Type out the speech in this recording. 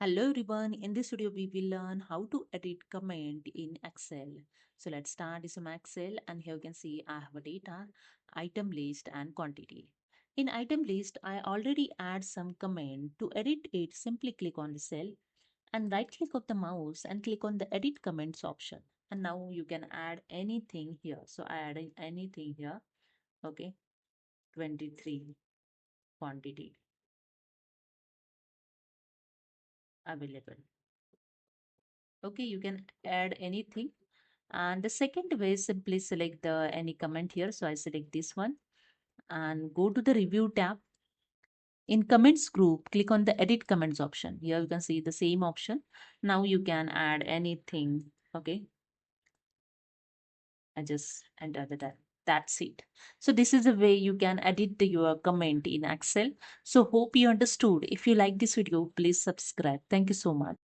Hello everyone, in this video we will learn how to edit comment in Excel. So let's start this in Excel, and here you can see I have a data, item list and quantity. In item list, I already add some comment. To edit it, simply click on the cell and right click of the mouse and click on the edit comments option. And now you can add anything here. So I add anything here. Okay, 23 quantity available. Okay, you can add anything. And the second way is simply select the any comment here. So I select this one and go to the review tab. In comments group, click on the edit comments option. Here you can see the same option. Now you can add anything. Okay, I just enter the tab. That's it. So this is the way you can edit your comment in Excel. So hope you understood. If you like this video, please subscribe. Thank you so much.